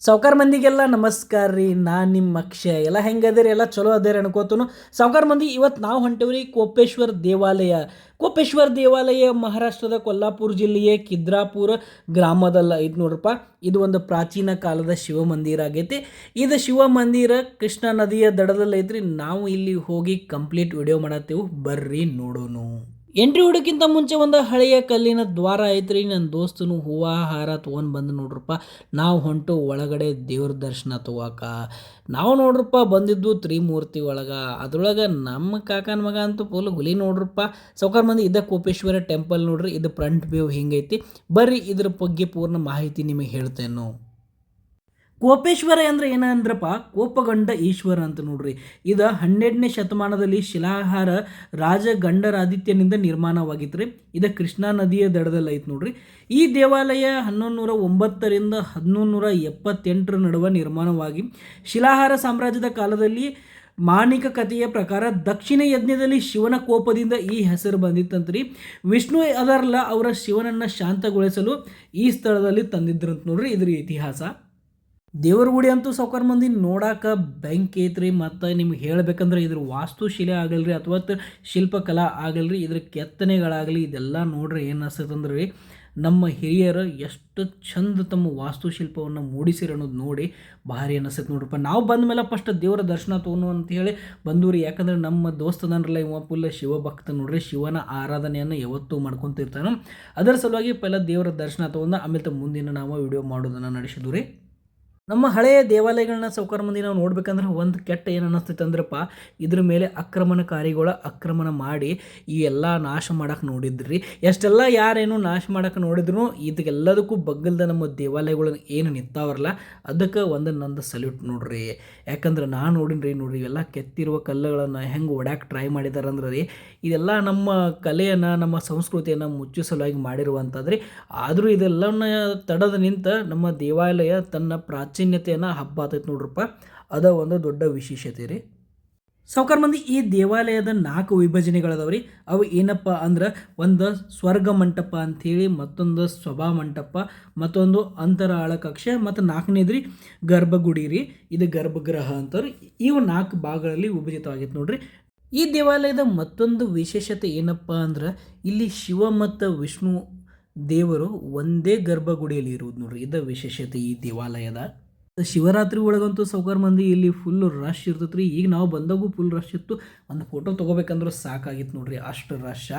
ಸಾವ್ಕಾರ ಮಂದಿಗೆಲ್ಲ ನಮಸ್ಕಾರ ರೀ. ನಾನು ನಿಮ್ಮ ಅಕ್ಷಯ. ಎಲ್ಲ ಹೆಂಗದಿರಿ? ಎಲ್ಲ ಚಲೋ ಅದೇರಿ ಅನ್ಕೋತನು. ಸಾವ್ಕಾರ ಮಂದಿ, ಇವತ್ತು ನಾವು ಹೊಂಟೇವ್ರಿ ಕೋಪೇಶ್ವರ ದೇವಾಲಯ. ಕೋಪೇಶ್ವರ ದೇವಾಲಯ ಮಹಾರಾಷ್ಟ್ರದ ಕೊಲ್ಲಾಪುರ ಜಿಲ್ಲೆಯ ಕಿದ್ರಾಪುರ ಗ್ರಾಮದಲ್ಲಿ ಐತೆ ನೋಡ್ರಪ್ಪ. ಇದು ಒಂದು ಪ್ರಾಚೀನ ಕಾಲದ ಶಿವ ಮಂದಿರ ಆಗೈತಿ. ಇದು ಶಿವ ಮಂದಿರ ಕೃಷ್ಣಾ ನದಿಯ ದಡದಲ್ಲಿ ಐತ್ರಿ. ನಾವು ಇಲ್ಲಿ ಹೋಗಿ ಕಂಪ್ಲೀಟ್ ವಿಡಿಯೋ ಮಾಡತ್ತೇವೆ, ಬರ್ರಿ ನೋಡೋಣ. ಎಂಟ್ರಿ ಹೊಡೋಕ್ಕಿಂತ ಮುಂಚೆ ಒಂದು ಹಳೆಯ ಕಲ್ಲಿನ ದ್ವಾರ ಐತ್ರಿ. ನನ್ನ ದೋಸ್ತನು ಹೂವು ಹಾರ ತೊಗೊಂಡು ಬಂದು ನೋಡ್ರಪ್ಪ. ನಾವು ಹೊಂಟು ಒಳಗಡೆ ದೇವ್ರ ದರ್ಶನ ತೊಗೋಕ. ನಾವು ನೋಡ್ರಪ್ಪ ಬಂದಿದ್ದು ತ್ರಿಮೂರ್ತಿ ಒಳಗೆ. ಅದ್ರೊಳಗೆ ನಮ್ಮ ಕಾಕನ ಮಗ ಅಂತೂ ಫುಲ್ ಹುಲಿ ನೋಡ್ರಪ್ಪ. ಸಾವ್ಕಾರ ಮಂದಿ, ಇದ ಕೋಪೇಶ್ವರ ಟೆಂಪಲ್ ನೋಡ್ರಿ. ಇದು ಫ್ರಂಟ್ ವ್ಯೂ ಹಿಂಗೈತಿ. ಬರ್ರಿ ಇದ್ರ ಬಗ್ಗೆ ಪೂರ್ಣ ಮಾಹಿತಿ ನಿಮಗೆ ಹೇಳ್ತೇನೆ. ಕೋಪೇಶ್ವರ ಅಂದರೆ ಏನಂದ್ರಪ್ಪ, ಕೋಪಗಂಡ ಈಶ್ವರ ಅಂತ ನೋಡ್ರಿ. ಇದು 12ನೇ ಶತಮಾನದಲ್ಲಿ ಶಿಲಾಹಾರ ರಾಜ ಗಂಡರಾದಿತ್ಯನಿಂದ ನಿರ್ಮಾಣವಾಗಿತ್ತು ರೀ. ಇದು ಕೃಷ್ಣಾ ನದಿಯ ದಡದಲ್ಲಿ ಐತೆ ನೋಡ್ರಿ. ಈ ದೇವಾಲಯ 1109ರಿಂದ 1178 ನಡುವೆ ನಿರ್ಮಾಣವಾಗಿ ಶಿಲಾಹಾರ ಸಾಮ್ರಾಜ್ಯದ ಕಾಲದಲ್ಲಿ ಮಾಣಿಕ ಕಥೆಯ ಪ್ರಕಾರ ದಕ್ಷಿಣ ಯಜ್ಞದಲ್ಲಿ ಶಿವನ ಕೋಪದಿಂದ ಈ ಹೆಸರು ಬಂದಿತ್ತಂತ್ರಿ. ವಿಷ್ಣು ಅದರಲ್ಲ ಅವರ ಶಿವನನ್ನು ಶಾಂತಗೊಳಿಸಲು ಈ ಸ್ಥಳದಲ್ಲಿ ತಂದಿದ್ರಂತ ನೋಡ್ರಿ. ಇದ್ರ ಇತಿಹಾಸ. ದೇವರ ಗುಡಿ ಅಂತೂ ಸಾವ್ಕಾರ ಮಂದಿ ನೋಡಾಕ ಬೆಂಕಿ ಐತ್ರಿ. ಮತ್ತು ನಿಮ್ಗೆ ಹೇಳ್ಬೇಕಂದ್ರೆ ಇದ್ರ ವಾಸ್ತುಶಿಲೆ ಆಗಲ್ರಿ ಅಥವಾ ಶಿಲ್ಪಕಲಾ ಆಗಲ್ರಿ, ಇದ್ರ ಕೆತ್ತನೆಗಳಾಗಲಿ ಇದೆಲ್ಲ ನೋಡ್ರಿ ಏನು ಅನ್ಸತ್ತಂದ್ರೆ ರೀ, ನಮ್ಮ ಹಿರಿಯರು ಎಷ್ಟು ಚಂದ ತಮ್ಮ ವಾಸ್ತುಶಿಲ್ಪವನ್ನು ಮೂಡಿಸಿರ ಅನ್ನೋದು ನೋಡಿ ಭಾರಿ ಅನಿಸ್ತೈತೆ ನೋಡ್ರಪ್ಪ. ನಾವು ಬಂದ ಮೇಲೆ ಫಸ್ಟ್ ದೇವರ ದರ್ಶನ ತೊಗೊನು ಅಂತೇಳಿ ಬಂದೂರಿ. ಯಾಕಂದ್ರೆ ನಮ್ಮ ದೋಸ್ತದನ್ರಲ್ಲ ಇವ ಫುಲ್ ಶಿವಭಕ್ತ ನೋಡ್ರಿ. ಶಿವನ ಆರಾಧನೆಯನ್ನು ಯಾವತ್ತೂ ಮಾಡ್ಕೊತಿರ್ತಾನೆ. ಅದರ ಸಲುವಾಗಿ ಪೈಲ ದೇವರ ದರ್ಶನ ತೊಗೊಂಡು ಆಮೇಲೆ ಮುಂದಿನ ನಾವು ವಿಡಿಯೋ ಮಾಡೋದನ್ನು ನಡೆಸಿದ್ವಿ ರೀ. ನಮ್ಮ ಹಳೆಯ ದೇವಾಲಯಗಳನ್ನ ಸಾವ್ಕಾರ ಮಂದಿ ನಾವು ನೋಡ್ಬೇಕಂದ್ರೆ ಒಂದು ಕೆಟ್ಟ ಏನು ಅನ್ನಿಸ್ತೈತೆ ಅಂದ್ರಪ್ಪ, ಇದ್ರ ಮೇಲೆ ಆಕ್ರಮಣಕಾರಿಗಳ ಆಕ್ರಮಣ ಮಾಡಿ ಈ ಎಲ್ಲ ನಾಶ ಮಾಡಕ್ಕೆ ನೋಡಿದ್ರಿ. ಎಷ್ಟೆಲ್ಲ ಯಾರೇನು ನಾಶ ಮಾಡಕ್ಕೆ ನೋಡಿದ್ರು ಇದಕ್ಕೆಲ್ಲದಕ್ಕೂ ಬಗ್ಗಲ್ದ ನಮ್ಮ ದೇವಾಲಯಗಳು ಏನು ನಿಂತಾವ್ರಲ್ಲ, ಅದಕ್ಕೆ ಒಂದು ನಂದು ಸಲ್ಯೂಟ್ ನೋಡ್ರಿ. ಯಾಕಂದ್ರೆ ನಾನು ನೋಡಿನ್ರಿ, ನೋಡ್ರಿ ಇವೆಲ್ಲ ಕೆತ್ತಿರುವ ಕಲ್ಲುಗಳನ್ನು ಹೆಂಗೆ ಒಡ್ಯಾಕೆ ಟ್ರೈ ಮಾಡಿದಾರೆ ಅಂದ್ರೆ ರೀ, ಇದೆಲ್ಲ ನಮ್ಮ ಕಲೆಯನ್ನು ನಮ್ಮ ಸಂಸ್ಕೃತಿಯನ್ನು ಮುಚ್ಚಿಸಲುವಾಗಿ ಮಾಡಿರುವಂಥದ್ರಿ. ಆದರೂ ಇದೆಲ್ಲವನ್ನ ತಡೆದು ನಿಂತ ನಮ್ಮ ದೇವಾಲಯ ತನ್ನ ಪ್ರಾಚೀನ್ಯತೆಯನ್ನು ಹಬ್ಬ ಆತೈತೆ ನೋಡ್ರಪ್ಪ. ಅದ ಒಂದು ದೊಡ್ಡ ವಿಶೇಷತೆ ರೀ. ಸಾವ್ಕಾರ ಮಂದಿ, ಈ ದೇವಾಲಯದ 4 ವಿಭಜನೆಗಳದಾವ್ರಿ. ಅವು ಏನಪ್ಪ ಅಂದ್ರೆ, ಒಂದು ಸ್ವರ್ಗ ಮಂಟಪ ಅಂಥೇಳಿ, ಮತ್ತೊಂದು ಸಭಾ ಮಂಟಪ, ಮತ್ತೊಂದು ಅಂತರಾಳ ಕಕ್ಷ, ಮತ್ತು 4ನೇದ್ರಿ ಗರ್ಭಗುಡಿ ರೀ. ಇದು ಗರ್ಭಗೃಹ ಅಂತಾರೆ. ಇವು 4 ಭಾಗಗಳಲ್ಲಿ ವಿಭಜಿತವಾಗಿತ್ತು ನೋಡ್ರಿ. ಈ ದೇವಾಲಯದ ಮತ್ತೊಂದು ವಿಶೇಷತೆ ಏನಪ್ಪ ಅಂದ್ರೆ, ಇಲ್ಲಿ ಶಿವ ಮತ್ತು ವಿಷ್ಣು ದೇವರು ಒಂದೇ ಗರ್ಭಗುಡಿಯಲ್ಲಿ ಇರುವುದು ನೋಡ್ರಿ. ಇದು ವಿಶೇಷತೆ ಈ ದೇವಾಲಯದ. ಶಿವರಾತ್ರಿ ಒಳಗಂತೂ ಸಾವ್ಕಾರ ಮಂದಿ ಇಲ್ಲಿ ಫುಲ್ ರಶ್ ಇರ್ತೈತೆ ರೀ. ಈಗ ನಾವು ಬಂದಾಗೂ ಫುಲ್ ರಶ್ ಇತ್ತು. ಒಂದು ಫೋಟೋ ತೊಗೋಬೇಕಂದ್ರೆ ಸಾಕಾಗಿತ್ತು ನೋಡ್ರಿ, ಅಷ್ಟು ರಶ್.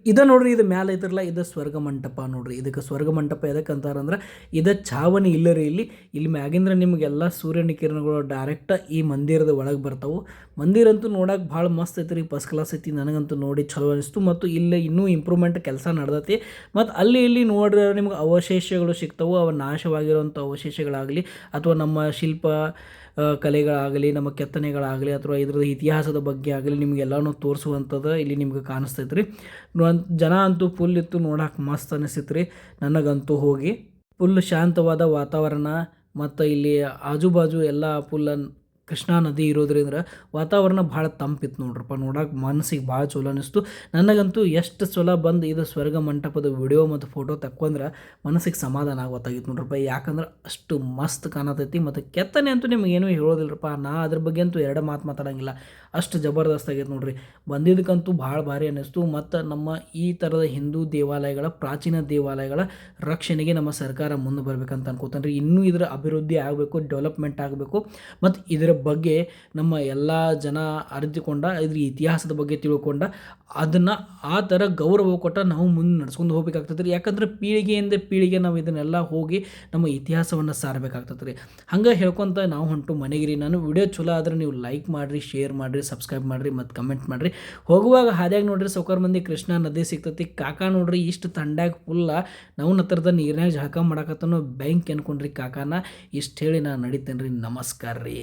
ಇದು ನೋಡ್ರಿ, ಇದು ಮ್ಯಾಲೆ ಐತಿರಲ್ಲ, ಇದು ಸ್ವರ್ಗ ಮಂಟಪ ನೋಡ್ರಿ. ಇದಕ್ಕೆ ಸ್ವರ್ಗ ಮಂಟಪ ಎದಕ್ಕೆ ಅಂತಾರಂದ್ರೆ, ಇದು ಛಾವಣಿ ಇಲ್ಲ ರೀ. ಇಲ್ಲಿ ಮ್ಯಾಗಿಂದ್ರ ನಿಮಗೆಲ್ಲ ಸೂರ್ಯನ ಕಿರಣಗಳು ಡೈರೆಕ್ಟ್ ಈ ಮಂದಿರದ ಒಳಗೆ ಬರ್ತಾವೆ. ಮಂದಿರ ಅಂತೂ ನೋಡೋಕೆ ಭಾಳ ಮಸ್ತ್ ಐತಿ ರೀ, ಫಸ್ಟ್ ಕ್ಲಾಸ್ ಐತಿ. ನನಗಂತೂ ನೋಡಿ ಚಲೋ ಅನಿಸ್ತು. ಮತ್ತು ಇಲ್ಲಿ ಇನ್ನೂ ಇಂಪ್ರೂವ್ಮೆಂಟ್ ಕೆಲಸ ನಡೆದೈತಿ. ಮತ್ತು ಇಲ್ಲಿ ನೋಡ್ರೆ ನಿಮ್ಗೆ ಅವಶೇಷಗಳು ಸಿಗ್ತಾವೆ. ಅವು ನಾಶವಾಗಿರುವಂಥ ಅವಶೇಷಗಳಾಗಲಿ ಅಥವಾ ನಮ್ಮ ಶಿಲ್ಪ ಕಲೆಗಳಾಗಲಿ, ನಮ್ಮ ಕೆತ್ತನೆಗಳಾಗಲಿ, ಅಥವಾ ಇದ್ರದ್ದು ಇತಿಹಾಸದ ಬಗ್ಗೆ ಆಗಲಿ ನಿಮಗೆಲ್ಲನೂ ತೋರಿಸುವಂಥದ್ದು ಇಲ್ಲಿ ನಿಮ್ಗೆ ಕಾಣಿಸ್ತೈತೆ ರೀ. ಜನ ಅಂತೂ ಫುಲ್ ಇತ್ತು, ನೋಡೋಕೆ ಮಸ್ತ್ ಅನಿಸ್ತೈತೆ ರೀ. ನನಗಂತೂ ಹೋಗಿ ಫುಲ್ ಶಾಂತವಾದ ವಾತಾವರಣ, ಮತ್ತು ಇಲ್ಲಿ ಆಜು ಬಾಜು ಎಲ್ಲ ಫುಲ್ ಕೃಷ್ಣಾ ನದಿ ಇರೋದ್ರಿಂದ ವಾತಾವರಣ ಭಾಳ ತಂಪಿತ್ತು ನೋಡ್ರಪ್ಪ. ನೋಡೋಕೆ ಮನಸ್ಸಿಗೆ ಭಾಳ ಚಲೋ ಅನ್ನಿಸ್ತು. ನನಗಂತೂ ಎಷ್ಟು ಚಲೋ ಬಂದು ಇದು ಸ್ವರ್ಗ ಮಂಟಪದ ವಿಡಿಯೋ ಮತ್ತು ಫೋಟೋ ತಕ್ಕೊಂಡ್ರೆ ಮನಸ್ಸಿಗೆ ಸಮಾಧಾನ ಆಗೋತ್ತಾಗಿತ್ತು ನೋಡ್ರಪ್ಪ. ಯಾಕಂದ್ರೆ ಅಷ್ಟು ಮಸ್ತ್ ಕಾಣತೈತಿ. ಮತ್ತು ಕೆತ್ತನೆ ಅಂತೂ ನಿಮಗೇನು ಹೇಳೋದಿಲ್ಲರಪ್ಪ. ಅದ್ರ ಬಗ್ಗೆ ಅಂತೂ ಎರಡು ಮಾತು ಮಾತಾಡೋಂಗಿಲ್ಲ, ಅಷ್ಟು ಜಬರ್ದಸ್ತ್ ಆಗೈತೆ ನೋಡ್ರಿ. ಬಂದಿದ್ದಕ್ಕಂತೂ ಭಾಳ ಭಾರಿ ಅನ್ನಿಸ್ತು. ಮತ್ತು ನಮ್ಮ ಈ ಥರದ ಹಿಂದೂ ದೇವಾಲಯಗಳ, ಪ್ರಾಚೀನ ದೇವಾಲಯಗಳ ರಕ್ಷಣೆಗೆ ನಮ್ಮ ಸರ್ಕಾರ ಮುಂದೆ ಬರಬೇಕಂತ ಅನ್ಕೋತಾನೆ ರೀ. ಇನ್ನೂ ಇದರ ಅಭಿವೃದ್ಧಿ ಆಗಬೇಕು, ಡೆವಲಪ್ಮೆಂಟ್ ಆಗಬೇಕು. ಮತ್ತು ಇದರ ಬಗ್ಗೆ ನಮ್ಮ ಎಲ್ಲ ಜನ ಅರಿತುಕೊಂಡ, ಇದ್ರ ಇತಿಹಾಸದ ಬಗ್ಗೆ ತಿಳ್ಕೊಂಡ, ಅದನ್ನು ಆ ಥರ ಗೌರವ ಕೊಟ್ಟ ನಾವು ಮುಂದೆ ನಡ್ಸ್ಕೊಂಡು ಹೋಗ್ಬೇಕಾಗ್ತದೆ ರೀ. ಯಾಕಂದ್ರೆ ಪೀಳಿಗೆಯಿಂದ ಪೀಳಿಗೆ ನಾವು ಇದನ್ನೆಲ್ಲ ಹೋಗಿ ನಮ್ಮ ಇತಿಹಾಸವನ್ನು ಸಾರಬೇಕಾಗ್ತದೆ ರೀ. ಹಂಗೆ ಹೇಳ್ಕೊತ ನಾವು ಹೊಂಟು ಮನೆಗೆ ರೀ. ನಾನು ವಿಡಿಯೋ ಚಲೋ ಆದರೆ ನೀವು ಲೈಕ್ ಮಾಡಿರಿ, ಶೇರ್ ಮಾಡಿರಿ, ಸಬ್ಸ್ಕ್ರೈಬ್ ಮಾಡಿರಿ, ಮತ್ತು ಕಮೆಂಟ್ ಮಾಡಿರಿ. ಹೋಗುವಾಗ ಹಾದ್ಯಾಗ ನೋಡ್ರಿ ಸಾವ್ಕಾರ ಮಂದಿ ಕೃಷ್ಣಾ ನದಿ ಸಿಗ್ತೈತಿ. ಕಾಕ ನೋಡ್ರಿ ಇಷ್ಟು ತಂಡ್ಯಾಗ ಫುಲ್ಲ ನಾವು ಹತ್ರದ ನೀರಿನಾಗ ಜಳಕ ಮಾಡಕತ್ತನೋ ಬೆಂಕಿ ಅನ್ಕೊಂಡ್ರಿ ಕಾಕಾನ. ಇಷ್ಟು ಹೇಳಿ ನಾನು ನಡಿತೇನೆ ರೀ. ನಮಸ್ಕಾರ ರೀ.